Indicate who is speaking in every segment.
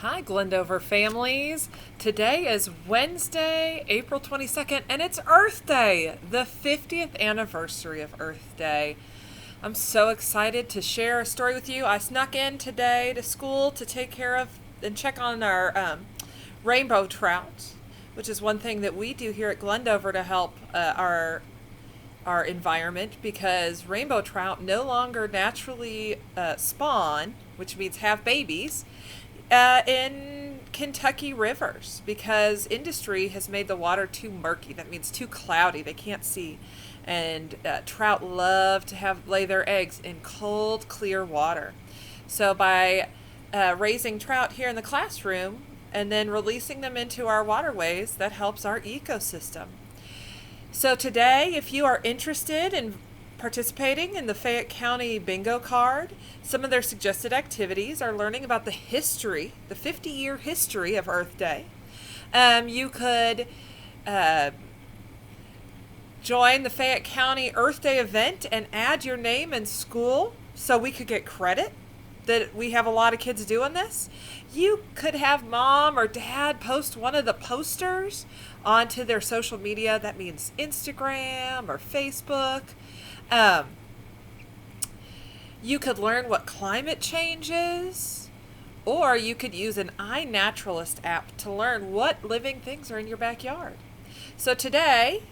Speaker 1: Hi, Glendover families. Today is Wednesday, April 22nd, and it's Earth Day, the 50th anniversary of Earth Day. I'm so excited to share a story with you. I snuck in today to school to take care of and check on our rainbow trout, which is one thing that we do here at Glendover to help our environment, because rainbow trout no longer naturally spawn, which means have babies, in Kentucky rivers because industry has made the water too murky. That means too cloudy. They can't see. And trout love to lay their eggs in cold, clear water. So by raising trout here in the classroom and then releasing them into our waterways, that helps our ecosystem. So today, if you are interested in participating in the Fayette County Bingo Card, some of their suggested activities are learning about the history, the 50-year history of Earth Day. You could join the Fayette County Earth Day event and add your name in school so we could get credit that we have a lot of kids doing this. You could have mom or dad post one of the posters onto their social media. That means Instagram or Facebook. You could learn what climate change is, or you could use an iNaturalist app to learn what living things are in your backyard. So today,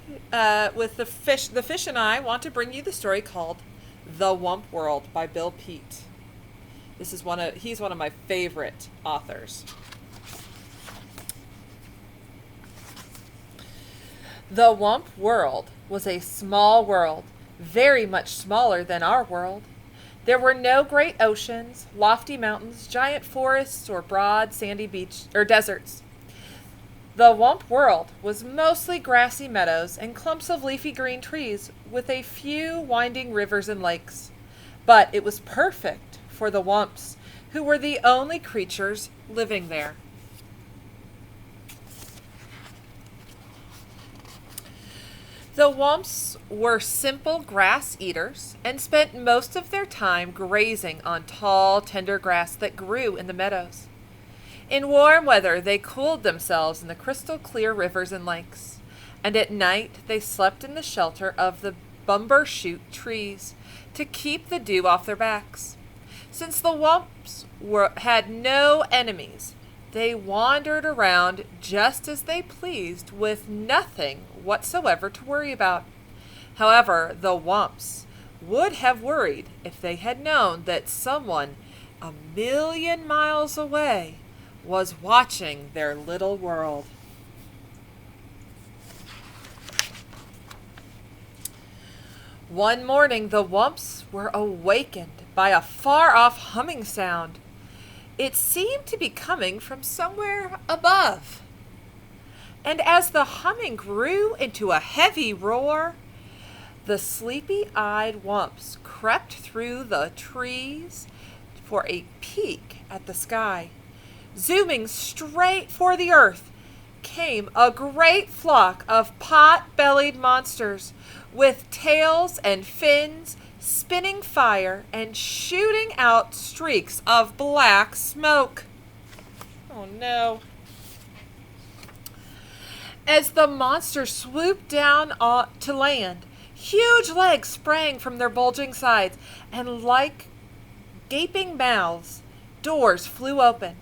Speaker 1: with the fish and I want to bring you the story called The Wump World by Bill Peet. He's one of my favorite authors. The Wump World was a small world, very much smaller than our world. There were no great oceans, lofty mountains, giant forests, or broad sandy beach or deserts. The Wump World was mostly grassy meadows and clumps of leafy green trees with a few winding rivers and lakes. But it was perfect for the Wumps, who were the only creatures living there. The Wumps were simple grass eaters and spent most of their time grazing on tall, tender grass that grew in the meadows. In warm weather, they cooled themselves in the crystal clear rivers and lakes, and at night they slept in the shelter of the bumbershoot trees to keep the dew off their backs. Since the Wumps had no enemies, they wandered around just as they pleased with nothing whatsoever to worry about. However, the Wumps would have worried if they had known that someone 1,000,000 miles away was watching their little world. One morning, the Wumps were awakened by a far-off humming sound. It seemed to be coming from somewhere above. And as the humming grew into a heavy roar, the sleepy-eyed Wumps crept through the trees for a peek at the sky. Zooming straight for the earth came a great flock of pot-bellied monsters with tails and fins, spinning fire and shooting out streaks of black smoke. Oh no. As the monsters swooped down to land, huge legs sprang from their bulging sides, and like gaping mouths, doors flew open.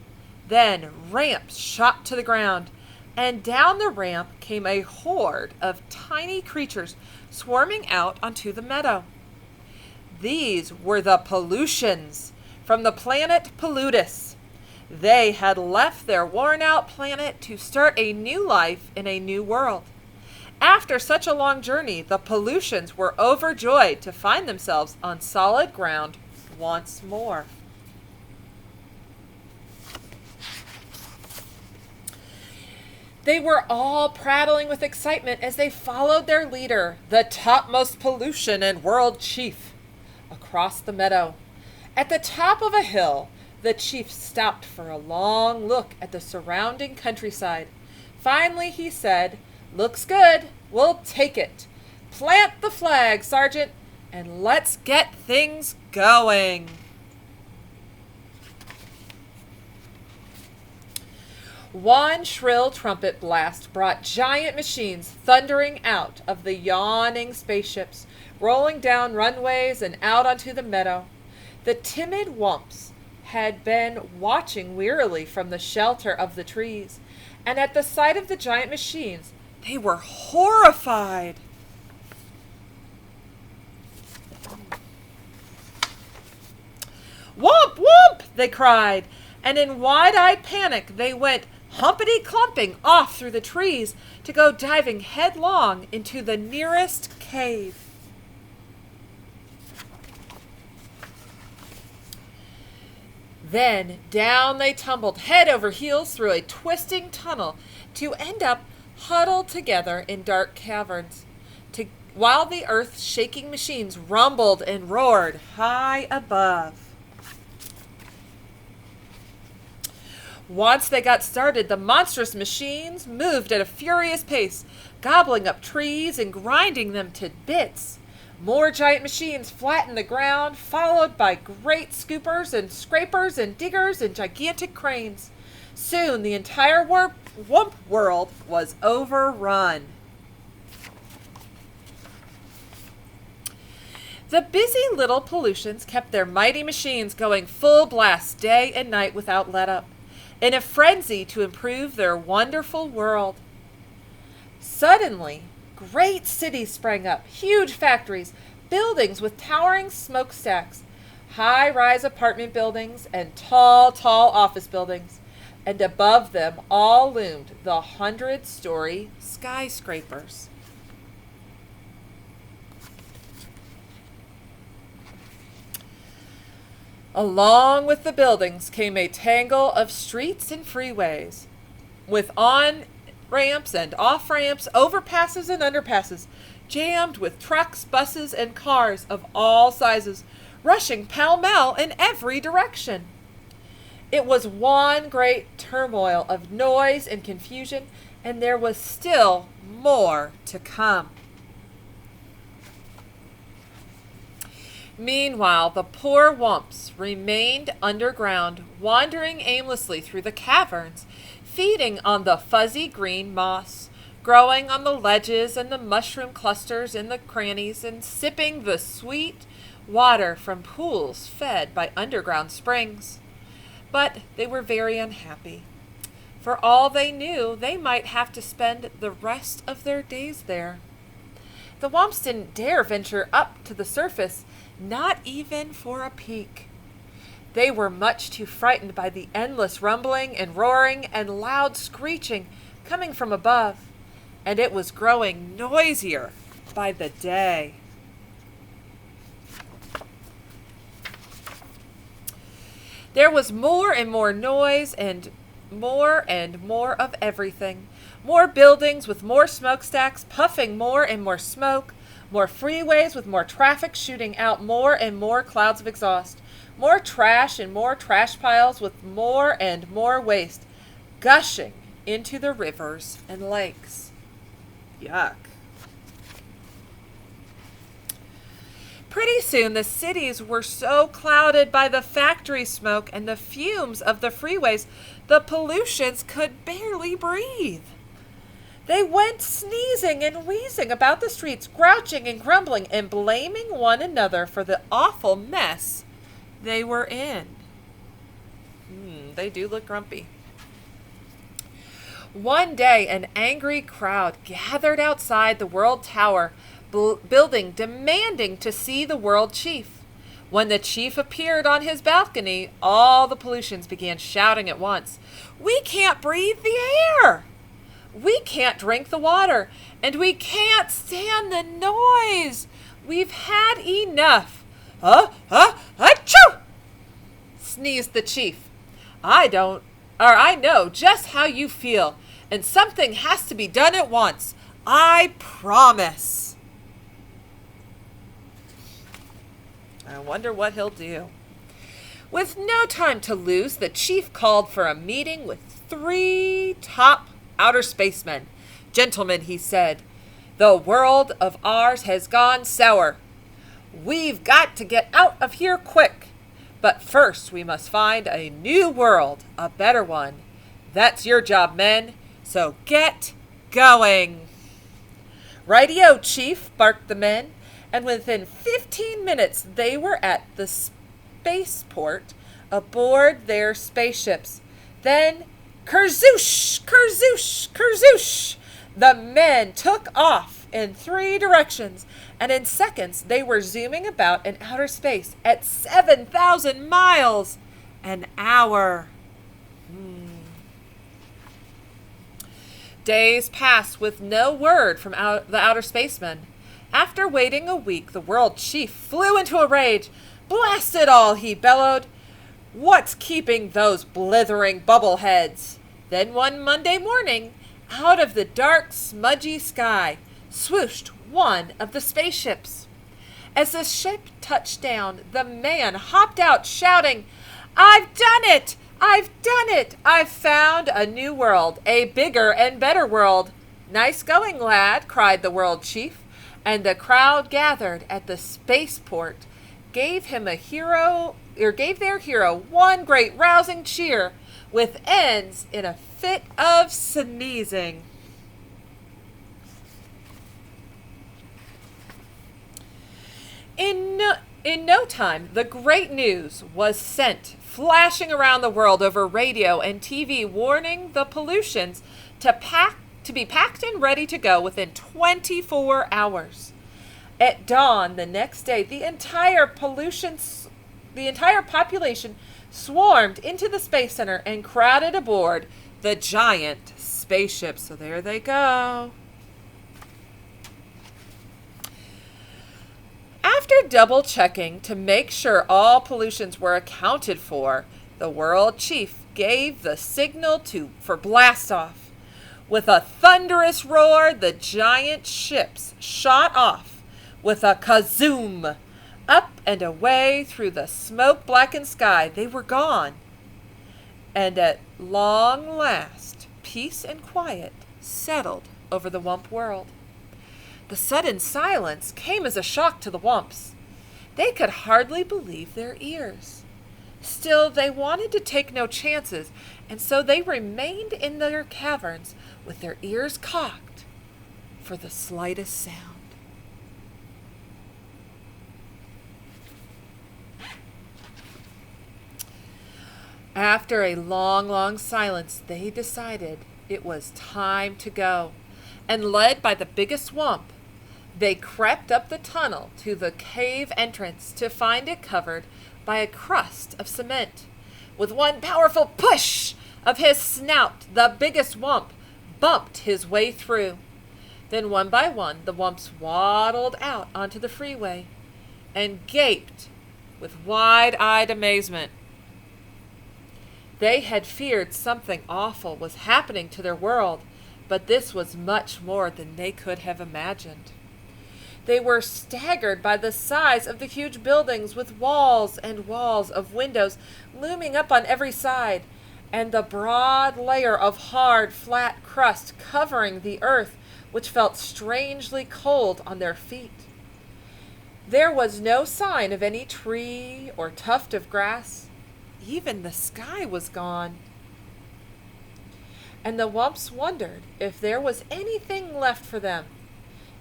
Speaker 1: Then ramps shot to the ground, and down the ramp came a horde of tiny creatures swarming out onto the meadow. These were the Pollutions from the planet Pollutus. They had left their worn-out planet to start a new life in a new world. After such a long journey, the Pollutions were overjoyed to find themselves on solid ground once more. They were all prattling with excitement as they followed their leader, the topmost Pollution and world chief, across the meadow. At the top of a hill, the chief stopped for a long look at the surrounding countryside. Finally, he said, "Looks good. We'll take it. Plant the flag, Sergeant, and let's get things going." One shrill trumpet blast brought giant machines thundering out of the yawning spaceships, rolling down runways and out onto the meadow. The timid wumps had been watching wearily from the shelter of the trees, and at the sight of the giant machines, they were horrified. "Whoomp, whoomp!" they cried, and in wide-eyed panic they went humpity-clumping off through the trees to go diving headlong into the nearest cave. Then down they tumbled head over heels through a twisting tunnel to end up huddled together in dark caverns, while the earth-shaking machines rumbled and roared high above. Once they got started, the monstrous machines moved at a furious pace, gobbling up trees and grinding them to bits. More giant machines flattened the ground, followed by great scoopers and scrapers and diggers and gigantic cranes. Soon the entire wump world was overrun. The busy little pollutions kept their mighty machines going full blast day and night without let up, in a frenzy to improve their wonderful world. Suddenly, great cities sprang up, huge factories, buildings with towering smokestacks, high-rise apartment buildings, and tall, tall office buildings. And above them all loomed the 100-story skyscrapers. Along with the buildings came a tangle of streets and freeways, with on-ramps and off-ramps, overpasses and underpasses, jammed with trucks, buses, and cars of all sizes, rushing pell-mell in every direction. It was one great turmoil of noise and confusion, and there was still more to come. Meanwhile, the poor wumps remained underground, wandering aimlessly through the caverns, feeding on the fuzzy green moss, growing on the ledges and the mushroom clusters in the crannies, and sipping the sweet water from pools fed by underground springs. But they were very unhappy. For all they knew, they might have to spend the rest of their days there. The wumps didn't dare venture up to the surface, not even for a peek. They were much too frightened by the endless rumbling and roaring and loud screeching coming from above, and it was growing noisier by the day. There was more and more noise and more of everything. More buildings with more smokestacks puffing more and more smoke. More freeways with more traffic shooting out more and more clouds of exhaust. More trash and more trash piles with more and more waste gushing into the rivers and lakes. Yuck. Pretty soon the cities were so clouded by the factory smoke and the fumes of the freeways, the pollutions could barely breathe. They went sneezing and wheezing about the streets, grouching and grumbling and blaming one another for the awful mess they were in. They do look grumpy. One day, an angry crowd gathered outside the World Tower building, demanding to see the World Chief. When the chief appeared on his balcony, all the pollutions began shouting at once, "We can't breathe the air! We can't drink the water, and we can't stand the noise. We've had enough." Achoo! Sneezed the chief. I know just how you feel, and something has to be done at once. I promise. I wonder what he'll do. With no time to lose, the chief called for a meeting with 3 top outer spacemen. "Gentlemen," he said, "the world of ours has gone sour. We've got to get out of here quick. But first we must find a new world, a better one. That's your job, men. So get going. Rightio, Chief, barked the men, and within 15 minutes they were at the spaceport aboard their spaceships. Then, kerzoosh, kerzoosh, kerzoosh, the men took off in 3 directions, and in seconds they were zooming about in outer space at 7,000 miles an hour. Days passed with no word from the outer spacemen. After waiting a week, the world chief flew into a rage. "Blast it all," he bellowed. "What's keeping those blithering bubbleheads?" Then one Monday morning, out of the dark, smudgy sky, swooshed one of the spaceships. As the ship touched down, the man hopped out shouting, "I've done it! I've done it! I've found a new world, a bigger and better world." "Nice going, lad," cried the world chief, and the crowd gathered at the spaceport gave their hero one great rousing cheer, with ends in a fit of sneezing. In no time, the great news was sent flashing around the world over radio and TV, warning the pollutions to be packed and ready to go within 24 hours. At dawn the next day, the entire population swarmed into the Space Center and crowded aboard the giant spaceship. So there they go. After double checking to make sure all pollutions were accounted for, the world chief gave the signal for blast off. With a thunderous roar, the giant ships shot off with a kazoom. Up and away through the smoke-blackened sky, they were gone. And at long last, peace and quiet settled over the Wump world. The sudden silence came as a shock to the Wumps. They could hardly believe their ears. Still, they wanted to take no chances, and so they remained in their caverns with their ears cocked for the slightest sound. After a long, long silence, they decided it was time to go, and led by the biggest Wump, they crept up the tunnel to the cave entrance to find it covered by a crust of cement. With one powerful push of his snout, the biggest Wump bumped his way through. Then one by one, the Wumps waddled out onto the freeway and gaped with wide-eyed amazement. They had feared something awful was happening to their world, but this was much more than they could have imagined. They were staggered by the size of the huge buildings with walls and walls of windows looming up on every side, and the broad layer of hard, flat crust covering the earth, which felt strangely cold on their feet. There was no sign of any tree or tuft of grass. Even the sky was gone. And the Wumps wondered if there was anything left for them.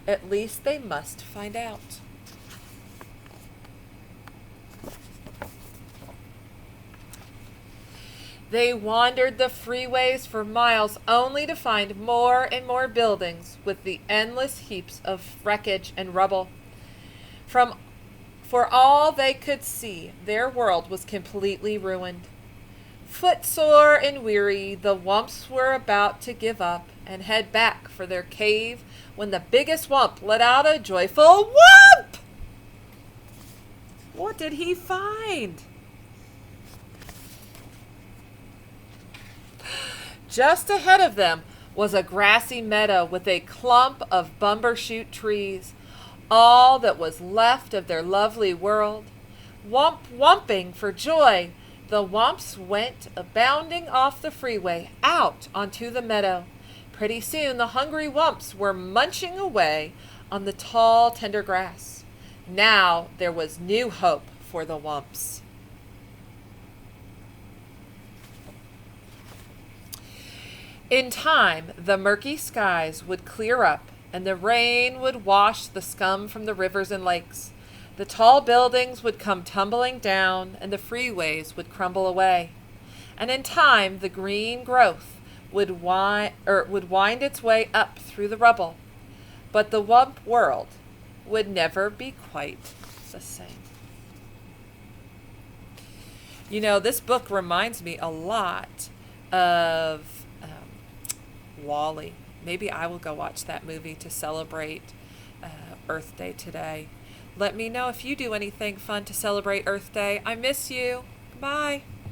Speaker 1: At least they must find out. They wandered the freeways for miles only to find more and more buildings with the endless heaps of wreckage and rubble. For all they could see, their world was completely ruined. Footsore and weary, the Wumps were about to give up and head back for their cave when the biggest Wump let out a joyful whoop! What did he find? Just ahead of them was a grassy meadow with a clump of bumbershoot trees, all that was left of their lovely world. Wumping for joy, the Wumps went bounding off the freeway out onto the meadow. Pretty soon the hungry Wumps were munching away on the tall, tender grass. Now there was new hope for the Wumps. In time, the murky skies would clear up, and the rain would wash the scum from the rivers and lakes. The tall buildings would come tumbling down, and the freeways would crumble away. And in time, the green growth would wind its way up through the rubble. But the wump world would never be quite the same. You know, this book reminds me a lot of Wall-E. Maybe I will go watch that movie to celebrate Earth Day today. Let me know if you do anything fun to celebrate Earth Day. I miss you. Bye.